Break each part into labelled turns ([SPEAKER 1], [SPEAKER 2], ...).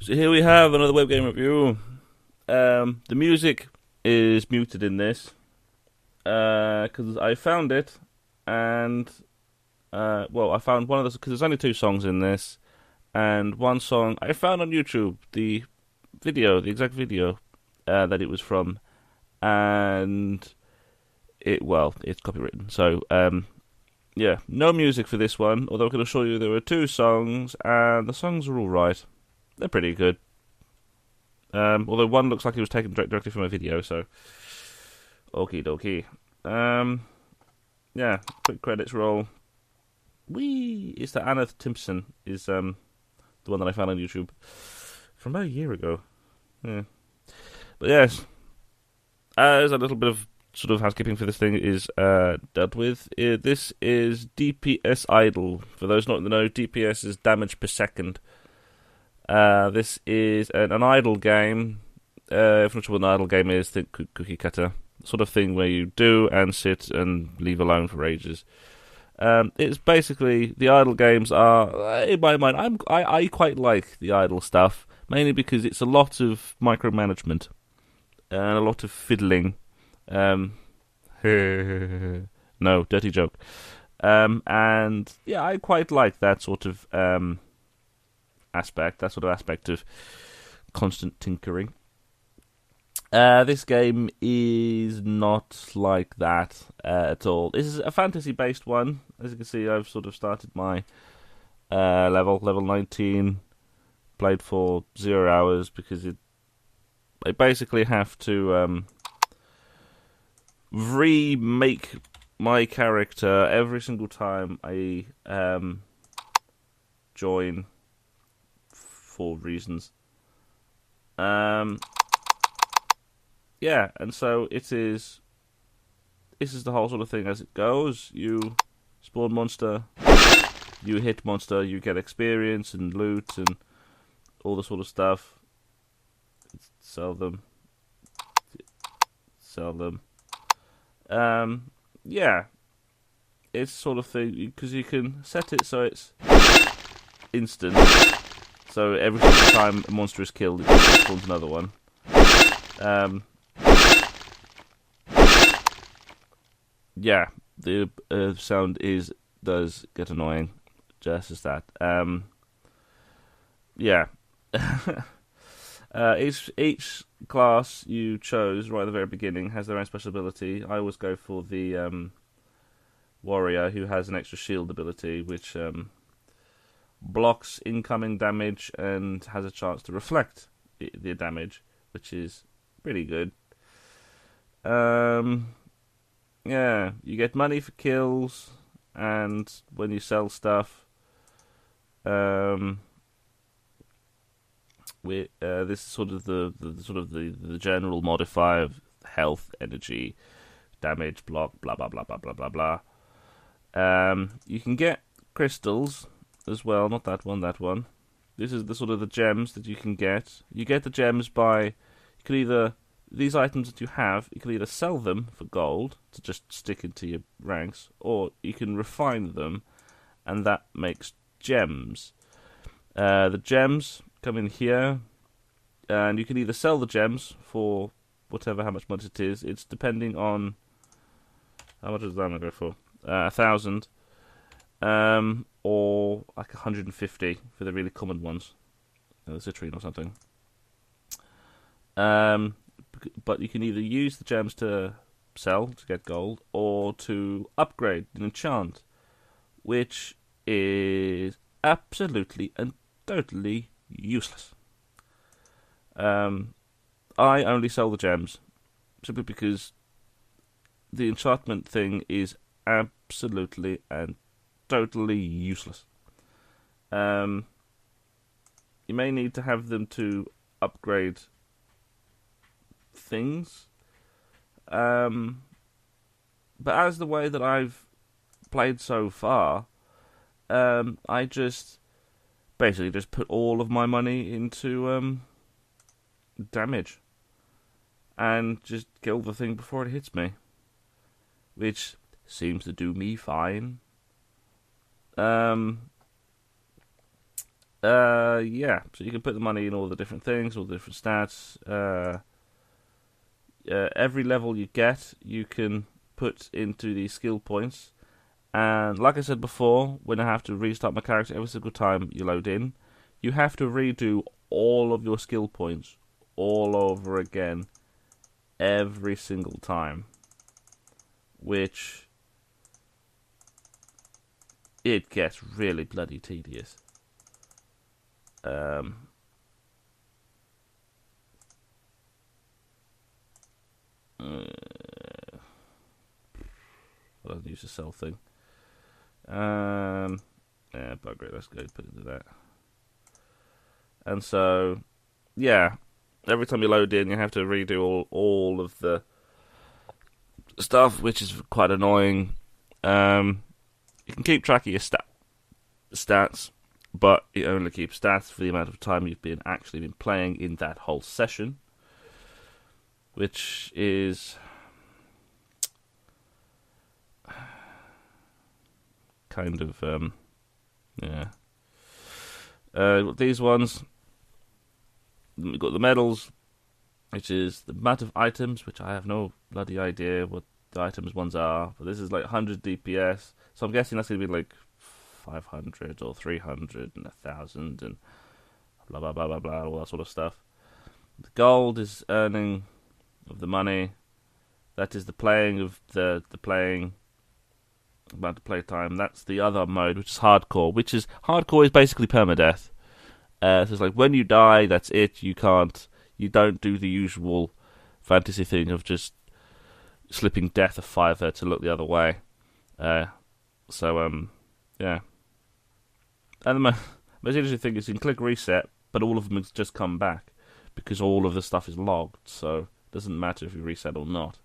[SPEAKER 1] So here we have another web game review. The music is muted in this because I found it, and I found one of the because there's only two songs in this, and one song I found on YouTube, the exact video that it was from, and it's copywritten. So yeah, no music for this one. Although I can assure you there were two songs, and the songs are all right. They're pretty good. Although one looks like it was taken directly from a video, so okie dokie. Yeah, quick credits roll. It's the Anna Timpson is the one that I found on YouTube from about a year ago. Yeah, but yes, as a little bit of sort of housekeeping for this thing is dealt with. This is DPS Idle. For those not in the know, DPS is damage per second. This is an idle game. If not sure what an idle game is, think cookie cutter sort of thing where you do and sit and leave alone for ages. It's basically the idle games are, in my mind, I quite like the idle stuff mainly because it's a lot of micromanagement and a lot of fiddling. No, dirty joke. And yeah, I quite like that sort of aspect of constant tinkering. This game is not like that at all. This is a fantasy-based one. As you can see, I've sort of started my level 19, played for 0 hours because I basically have to remake my character every single time I join for reasons. Yeah, and so this is the whole sort of thing as it goes. You spawn monster, you hit monster, you get experience and loot and all the sort of stuff. Sell them. Yeah, it's sort of thing because you can set it so it's instant. So every single time a monster is killed, it just spawns another one. Yeah, the sound does get annoying, just as that. Yeah. Each class you chose right at the very beginning has their own special ability. I always go for the warrior, who has an extra shield ability, which blocks incoming damage and has a chance to reflect the damage, which is pretty good. Yeah, you get money for kills, and when you sell stuff, this is sort of the general modifier of health, energy, damage, block, blah blah blah blah blah blah blah. You can get crystals as well, not that one, that one. This is the sort of the gems that you can get. You get the gems by, you can either, these items that you have, you can either sell them for gold to just stick into your ranks, or you can refine them, and that makes gems. The gems come in here, and you can either sell the gems for how much money it is. It's depending on how much is that going to go for. 1,000. Or like 150 for the really common ones, the citrine or something. But you can either use the gems to sell to get gold, or to upgrade and enchant, which is absolutely and totally useless. I only sell the gems simply because the enchantment thing is absolutely and totally useless. You may need to have them to upgrade things. But as the way that I've played so far, I just basically just put all of my money into damage and just kill the thing before it hits me, which seems to do me fine. Yeah. So you can put the money in all the different things, all the different stats. Every level you get, you can put into the skill points. And like I said before, when I have to restart my character every single time you load in, you have to redo all of your skill points all over again every single time. Which, it gets really bloody tedious. I don't use the sell thing. Yeah, bugger it. Let's go put it to that. And so, yeah, every time you load in, you have to redo all of the stuff, which is quite annoying. You can keep track of your stats, but it only keeps stats for the amount of time you've actually been playing in that whole session, which is kind of yeah. These ones, we've got the medals, which is the amount of items, which I have no bloody idea what the items ones are, but this is like 100 DPS, so I'm guessing that's going to be like 500 or 300 and 1,000 and blah blah blah blah blah, all that sort of stuff. The gold is earning of the money. That is the playing of the playing amount of play time. That's the other mode, which is hardcore. Hardcore is basically permadeath. So it's like when you die, that's it. You don't do the usual fantasy thing of just slipping death a fiver to look the other way. Yeah. And the most interesting thing is you can click reset, but all of them just come back because all of the stuff is logged. So it doesn't matter if you reset or not.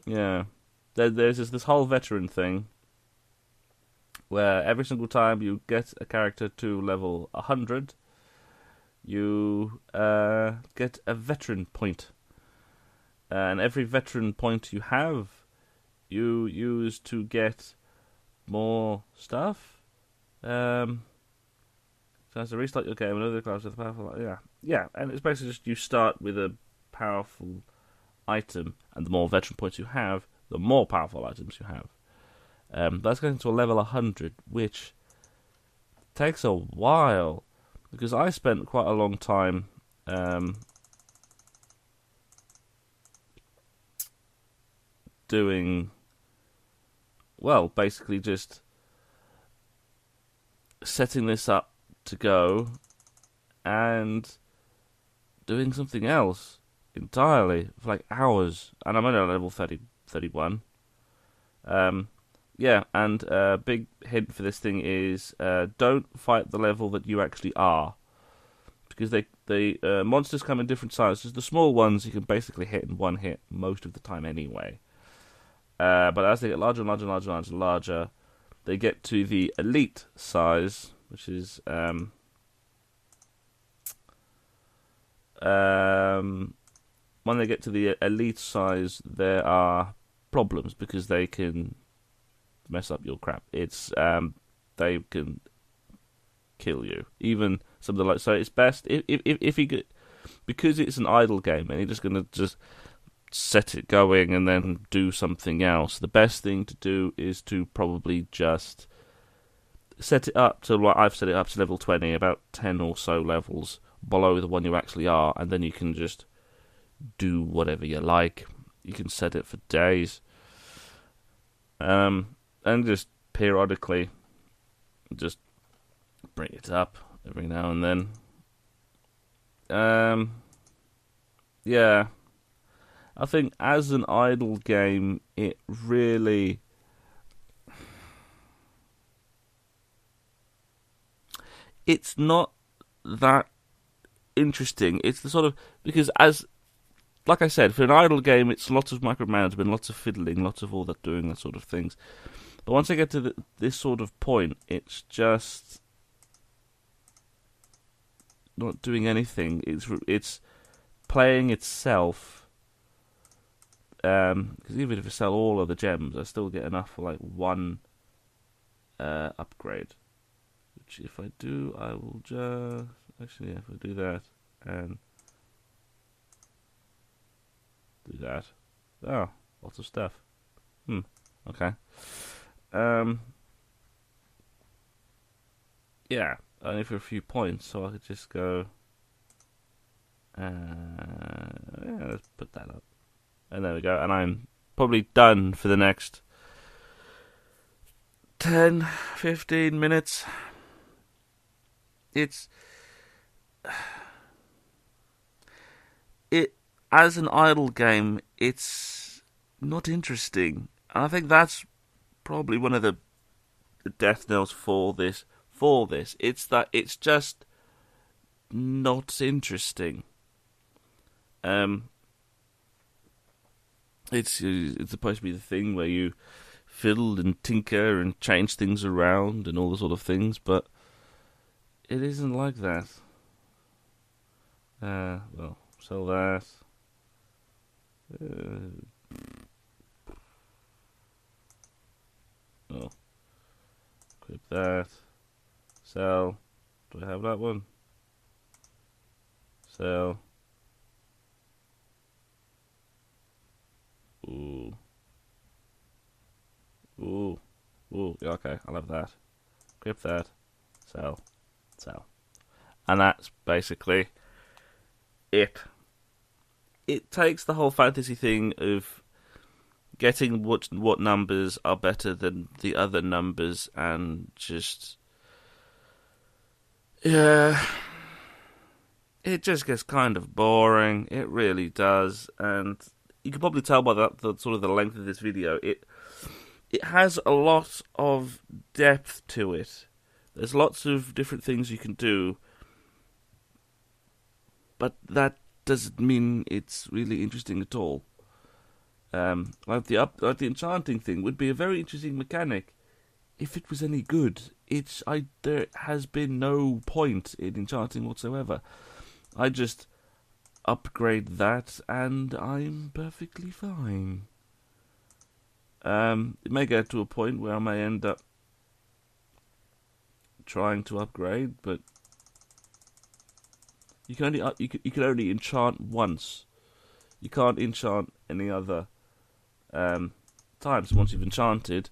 [SPEAKER 1] Yeah. There's this whole veteran thing where every single time you get a character to level 100, you get a veteran point. And every veteran point you have, you use to get more stuff. So as to restart your game, another class with a powerful... Yeah, and it's basically just you start with a powerful item, and the more veteran points you have, the more powerful items you have. That's going to a level 100, which takes a while, because I spent quite a long time doing, well, basically just setting this up to go and doing something else entirely for like hours, and I'm only on level 31. Yeah, and a big hint for this thing is don't fight the level that you actually are, because the monsters come in different sizes. The small ones you can basically hit in one hit most of the time anyway. But as they get larger and larger and larger and larger, and larger, they get to the elite size, which is when they get to the elite size, there are problems because they can mess up your crap. It's they can kill you. Even some of the so it's best if you get, because it's an idle game and you're just gonna just set it going and then do something else. The best thing to do is to probably just set it up to what I've set it up to level 20, about 10 or so levels below the one you actually are, and then you can just do whatever you like. You can set it for days. And just periodically just bring it up every now and then. Yeah. I think as an idle game, it really... it's not that interesting. It's the sort of... because as... like I said, for an idle game, it's lots of micromanagement, lots of fiddling, lots of all that doing that sort of things. But once I get to this sort of point, it's just not doing anything. It's playing itself. Because even if I sell all of the gems, I still get enough for like one upgrade. which if I do, I will just... Actually, yeah, if I do that and do that. Oh, lots of stuff. Okay. Yeah, only for a few points, so I could just go... yeah, let's put that up. And there we go, and I'm probably done for the next 10, 15 minutes. It as an idle game, it's not interesting. And I think that's probably one of the death knells for this. It's that it's just not interesting. It's supposed to be the thing where you fiddle and tinker and change things around and all the sort of things, but it isn't like that. Well, sell that. Oh, equip that. Sell. Do I have that one? Sell. Ooh. Yeah, okay, I'll have that. Equip that. Sell. And that's basically it. It takes the whole fantasy thing of getting what numbers are better than the other numbers and just... Yeah. It just gets kind of boring. It really does. And you can probably tell by the sort of the length of this video, it has a lot of depth to it. There's lots of different things you can do, but that doesn't mean it's really interesting at all. Like the enchanting thing would be a very interesting mechanic if it was any good. There has been no point in enchanting whatsoever. I just upgrade that and I'm perfectly fine. It may get to a point where I may end up trying to upgrade, but you can only enchant once. You can't enchant any other times. Once you've enchanted,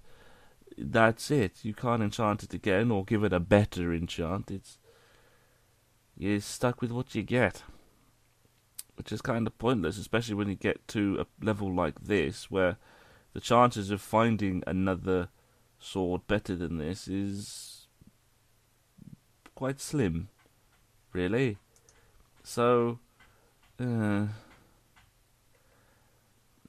[SPEAKER 1] that's it. You can't enchant it again or give it a better enchant. You're stuck with what you get, which is kind of pointless, especially when you get to a level like this, where the chances of finding another sword better than this is quite slim, really. So, as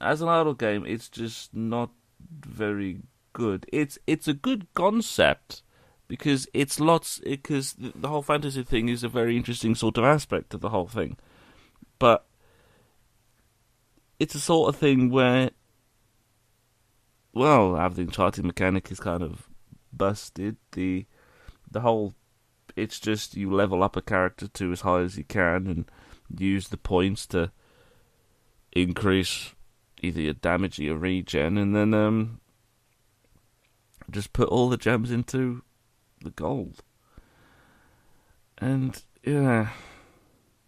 [SPEAKER 1] an idle game, it's just not very good. It's a good concept because the whole fantasy thing is a very interesting sort of aspect of the whole thing, but it's a sort of thing where, well, the enchanting mechanic is kind of busted. The whole, it's just you level up a character to as high as you can and use the points to increase either your damage or your regen, and then just put all the gems into the gold. And yeah,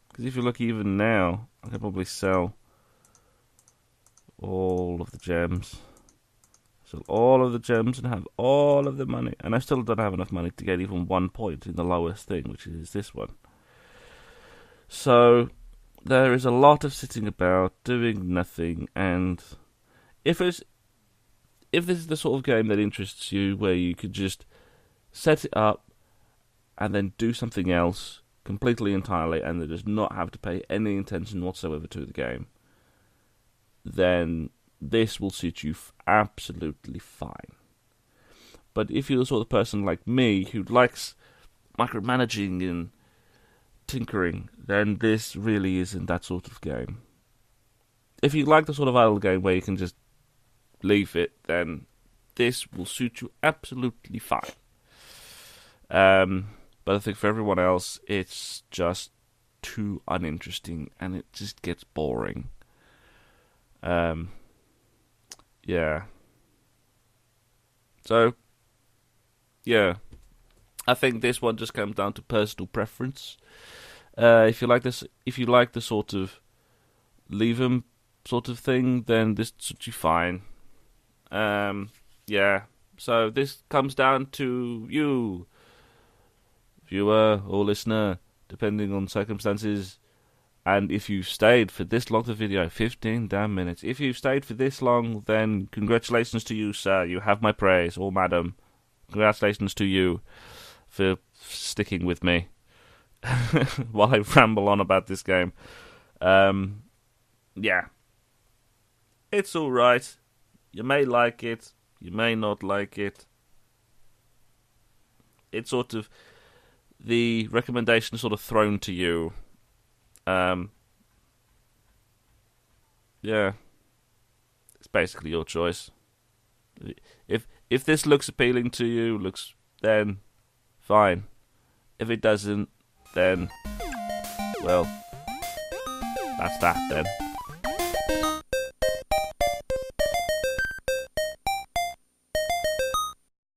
[SPEAKER 1] because if you look even now, I could probably sell all of the gems. Sell all of the gems and have all of the money. And I still don't have enough money to get even 1 point in the lowest thing, which is this one. So there is a lot of sitting about, doing nothing, and if this is the sort of game that interests you, where you could just set it up and then do something else completely entirely, and then just not have to pay any attention whatsoever to the game, then this will suit you absolutely fine. But if you're the sort of person like me who likes micromanaging and tinkering, then this really isn't that sort of game. If you like the sort of idle game where you can just leave it, then this will suit you absolutely fine. But I think for everyone else, it's just too uninteresting and it just gets boring. Yeah. So, yeah. I think this one just comes down to personal preference. If you like the sort of leave 'em sort of thing, then this should be fine. Yeah. So this comes down to you, viewer or listener, depending on circumstances. And if you've stayed for this long of the video, 15 damn minutes. If you've stayed for this long, then congratulations to you, sir. You have my praise, or madam. Congratulations to you for sticking with me while I ramble on about this game. Yeah. It's alright. You may like it. You may not like it. It's sort of the recommendation sort of thrown to you. Yeah. It's basically your choice. If this looks appealing to you, then fine. If it doesn't, then well, that's that then.